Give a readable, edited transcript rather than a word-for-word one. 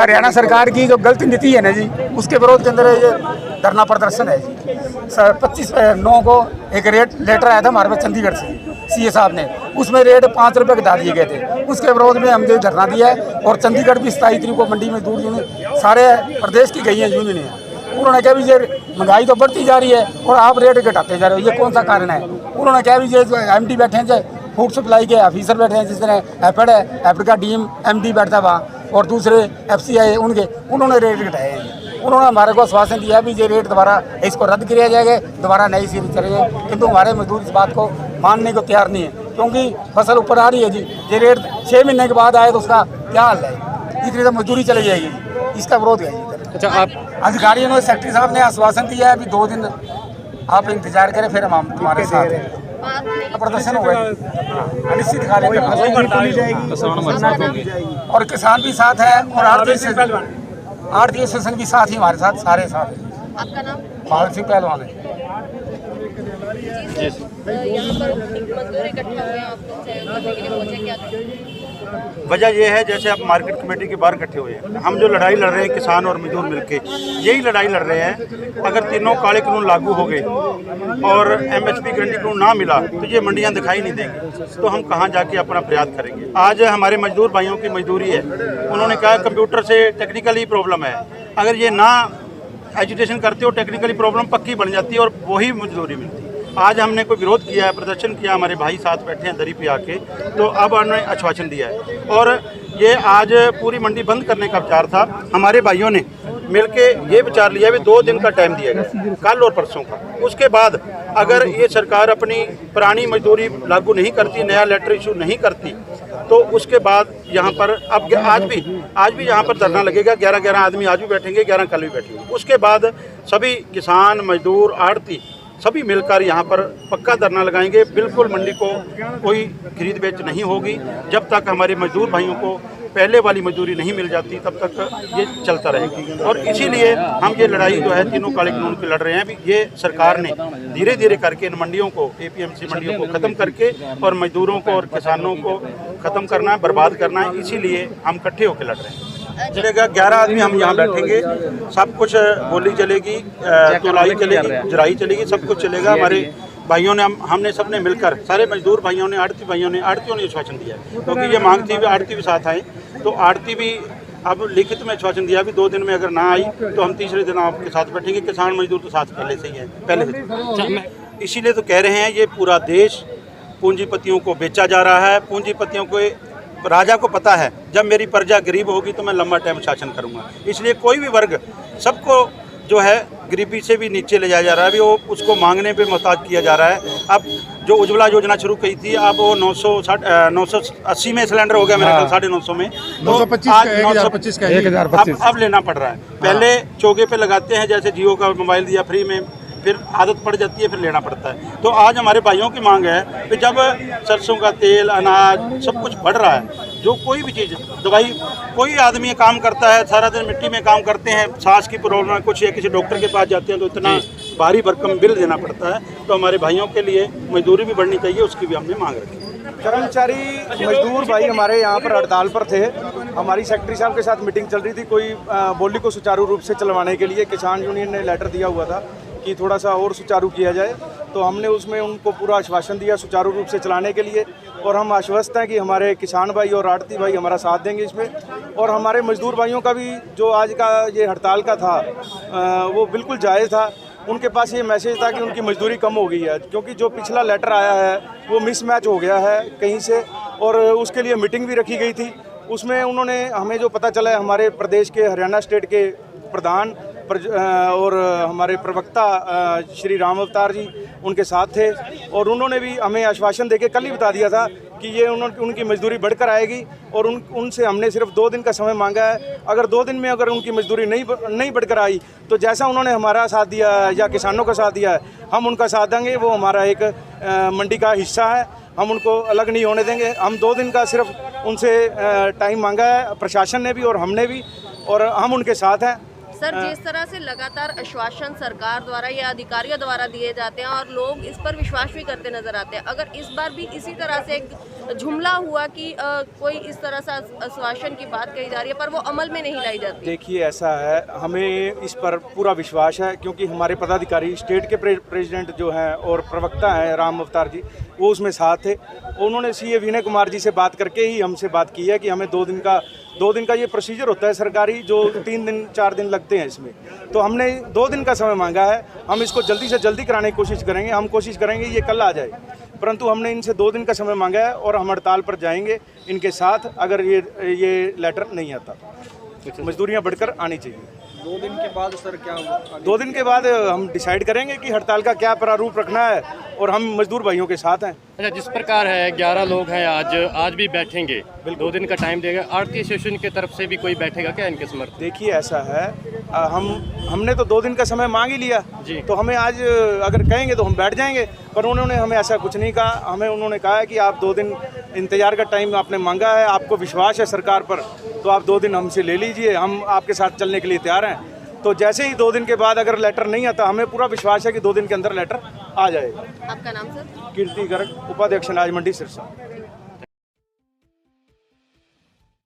हरियाणा सरकार की जो गलत नीति है ना जी, उसके विरोध के अंदर ये धरना प्रदर्शन है जी। 25/9 को एक लेटर आया था हमारे पास चंडीगढ़ से सीए साहब ने, उसमें रेट 5 रुपये घटा दिए गए थे। उसके विरोध में हमने धरना दिया है और चंडीगढ़ भी 27 तारीख को मंडी मजदूर यूनियन सारे प्रदेश की गई है यूनियन है। उन्होंने कहा भी ये महंगाई तो बढ़ती जा रही है और आप रेट घटाते जा रहे हो, ये कौन सा कारण है। उन्होंने कहा भी ये जो MD बैठे हैं, फूड सप्लाई के ऑफिसर बैठे हैं, जिस तरह एफएड है, एफएड का डीएम MD बैठता वहाँ और दूसरे FCI उनके, उन्होंने रेट घटाए हैं। उन्होंने हमारे को आश्वासन दिया भी ये रेट दोबारा इसको रद्द किया जाएगा, दोबारा नई सीरीज चलेगी, किंतु हमारे मजदूर इस बात को मानने को तैयार नहीं है, क्योंकि फसल ऊपर आ रही है जी। ये रेट 6 महीने के बाद आए तो उसका क्या हाल है, इतनी तो मजदूरी चली जाएगी, इसका विरोध है। अच्छा, आप अधिकारियों ने, सेक्रेटरी साहब ने आश्वासन दिया है अभी 2 दिन आप इंतजार करें, फिर हम तुम्हारे साथ हैं। प्रदर्शन हुआ अनिश्चित काल और किसान भी साथ है और आरती एसोसिएशन भी साथ ही हमारे साथ, सारे साथ हैं। आपका नाम? भागत सिंह पहलवान है। यहाँ पर मजदूर इकट्ठा हुए हैं, आपको करने के लिए पहुंचे, क्या करें? वजह यह है, जैसे आप मार्केट कमेटी के बाहर इकट्ठे हुए हैं, हम जो लड़ाई लड़ रहे हैं किसान और मजदूर मिलके, यही लड़ाई लड़ रहे हैं। अगर तीनों काले कानून लागू हो गए और MSP गारंटी कानून ना मिला तो ये मंडियां दिखाई नहीं देंगी, तो हम कहां जाके अपना प्रयास करेंगे। आज हमारे मजदूर भाइयों की मजदूरी है, उन्होंने कहा कंप्यूटर से टेक्निकली प्रॉब्लम है, अगर ये ना एजुकेशन करते हो टेक्निकली प्रॉब्लम पक्की बन जाती है और वही मजदूरी मिलती है। आज हमने कोई विरोध किया है, प्रदर्शन किया, हमारे भाई साथ बैठे हैं दरी पे आके, तो अब उन्होंने आश्वासन दिया है और ये आज पूरी मंडी बंद करने का विचार था। हमारे भाइयों ने मिलके ये विचार लिया भी 2 दिन का टाइम दिया गया, कल और परसों का। उसके बाद अगर ये सरकार अपनी पुरानी मजदूरी लागू नहीं करती, नया लेटर इशू नहीं करती, तो उसके बाद यहाँ पर अब आज भी यहाँ पर धरना लगेगा। 11 आदमी आज भी बैठेंगे, 11 कल भी बैठेंगे। उसके बाद सभी किसान, मजदूर, आड़ती सभी मिलकर यहाँ पर पक्का धरना लगाएंगे। बिल्कुल मंडी को कोई खरीद बेच नहीं होगी जब तक हमारे मजदूर भाइयों को पहले वाली मजदूरी नहीं मिल जाती, तब तक ये चलता रहेगा। और इसीलिए हम ये लड़ाई जो है तीनों काले कानून की लड़ रहे हैं। भी ये सरकार ने धीरे धीरे करके इन मंडियों को, APMC मंडियों को ख़त्म करके और मजदूरों को और किसानों को ख़त्म करना है, बर्बाद करना है। इसीलिए हम इकट्ठे होकर लड़ रहे हैं। चलेगा 11 आदमी हम यहाँ बैठेंगे, सब कुछ बोली चलेगी, तुलाई चलेगी, जराई चलेगी, सब कुछ चलेगा। हमारे भाइयों ने, हमने सबने मिलकर, सारे मजदूर भाइयों ने, आड़तियों ने आश्वासन दिया, क्योंकि ये मांगती हुई आड़ती भी साथ आए, तो आड़ती भी अब लिखित में आश्वासन दिया भी 2 दिन में अगर ना आई तो हम तीसरे दिन आपके साथ बैठेंगे। किसान मजदूर तो साथ पहले से ही है, पहले से। इसीलिए तो कह रहे हैं ये पूरा देश पूंजीपतियों को बेचा जा रहा है। पूंजीपतियों को, राजा को पता है जब मेरी प्रजा गरीब होगी तो मैं लंबा टाइम शासन करूंगा। इसलिए कोई भी वर्ग, सबको जो है गरीबी से भी नीचे ले जाया जा रहा है, अभी वो उसको मांगने पे मोहताज किया जा रहा है। अब जो उज्ज्वला योजना शुरू की थी, अब वो 980 में सिलेंडर हो गया मेरे ख्याल 950 में, तो 925 का अब लेना पड़ रहा है। पहले चौके पे लगाते हैं, जैसे जियो का मोबाइल दिया फ्री में, फिर आदत पड़ जाती है, फिर लेना पड़ता है। तो आज हमारे भाइयों की मांग है कि जब सरसों का तेल, अनाज सब कुछ बढ़ रहा है, जो कोई भी चीज़, दवाई, कोई आदमी काम करता है, सारा दिन मिट्टी में काम करते हैं, सांस की प्रॉब्लम है, कुछ है, किसी डॉक्टर के पास जाते हैं तो इतना भारी भरकम बिल देना पड़ता है। तो हमारे भाइयों के लिए मजदूरी भी बढ़नी चाहिए, उसकी भी हमने मांग रखी। कर्मचारी मजदूर भाई हमारे यहाँ पर हड़ताल पर थे। हमारी सेक्रेटरी साहब के साथ मीटिंग चल रही थी, कोई बोली को सुचारू रूप से चलवाने के लिए किसान यूनियन ने लेटर दिया हुआ था कि थोड़ा सा और सुचारू किया जाए, तो हमने उसमें उनको पूरा आश्वासन दिया सुचारू रूप से चलाने के लिए। और हम आश्वस्त हैं कि हमारे किसान भाई और आड़ती भाई हमारा साथ देंगे इसमें। और हमारे मजदूर भाइयों का भी जो आज का ये हड़ताल का था वो बिल्कुल जायज़ था। उनके पास ये मैसेज था कि उनकी मजदूरी कम हो गई है, क्योंकि जो पिछला लेटर आया है वो मिसमैच हो गया है कहीं से, और उसके लिए मीटिंग भी रखी गई थी। उसमें उन्होंने, हमें जो पता चला है, हमारे प्रदेश के, हरियाणा स्टेट के प्रधान और हमारे प्रवक्ता श्री राम अवतार जी उनके साथ थे, और उन्होंने भी हमें आश्वासन देके कल ही बता दिया था कि ये उनकी मजदूरी बढ़कर आएगी। और उनसे हमने सिर्फ 2 दिन का समय मांगा है। अगर 2 दिन में अगर उनकी मजदूरी नहीं बढ़कर आई तो जैसा उन्होंने हमारा साथ दिया या किसानों का साथ दिया है, हम उनका साथ देंगे। वो हमारा एक मंडी का हिस्सा है, हम उनको अलग नहीं होने देंगे। हम 2 दिन का सिर्फ उनसे टाइम मांगा है, प्रशासन ने भी और हमने भी, और हम उनके साथ हैं। सर, जिस तरह से लगातार आश्वासन सरकार द्वारा या अधिकारियों द्वारा दिए जाते हैं और लोग इस पर विश्वास भी करते नजर आते हैं, अगर इस बार भी इसी तरह से एक जुमला हुआ कि कोई इस तरह से आश्वासन की बात कही जा रही है पर वो अमल में नहीं लाई जाती। देखिए ऐसा है, हमें इस पर पूरा विश्वास है क्योंकि हमारे पदाधिकारी स्टेट के प्रेसिडेंट जो हैं और प्रवक्ता हैं राम अवतार जी, वो उसमें साथ थे। उन्होंने सीए विनय कुमार जी से बात करके ही हमसे बात की है कि हमें 2 दिन का ये प्रोसीजर होता है सरकारी, जो 3 दिन 4 दिन लगते हैं इसमें, तो हमने 2 दिन का समय मांगा है। हम इसको जल्दी से जल्दी कराने की कोशिश करेंगे, हम कोशिश करेंगे ये कल आ जाए, परंतु हमने इनसे 2 दिन का समय मांगा है और हम हड़ताल पर जाएंगे इनके साथ अगर ये लेटर नहीं आता। मजदूरियाँ बढ़कर आनी चाहिए। 2 दिन के बाद सर क्या होगा? 2 दिन के बाद हम डिसाइड करेंगे कि हड़ताल का क्या प्रारूप रखना है और हम मजदूर भाइयों के साथ हैं। अच्छा, जिस प्रकार है 11 लोग हैं आज भी बैठेंगे, 2 दिन का टाइम देगा, आरती एसोसिएशन की तरफ से भी कोई बैठेगा क्या इनके समर्थन? देखिए ऐसा है, हमने तो 2 दिन का समय मांग ही लिया जी। तो हमें आज अगर कहेंगे तो हम बैठ जाएंगे, पर उन्होंने हमें ऐसा कुछ नहीं कहा। हमें उन्होंने कहा है कि आप 2 दिन इंतजार का टाइम आपने मांगा है, आपको विश्वास है सरकार पर, तो आप 2 दिन हमसे ले लीजिए, हम आपके साथ चलने के लिए तैयार हैं। तो जैसे ही 2 दिन के बाद अगर लेटर नहीं आता, हमें पूरा विश्वास है कि 2 दिन के अंदर लेटर आ जाएगा। आपका नाम सर? कीर्ति गर्ग, उपाध्यक्ष अनाज मंडी सिरसा।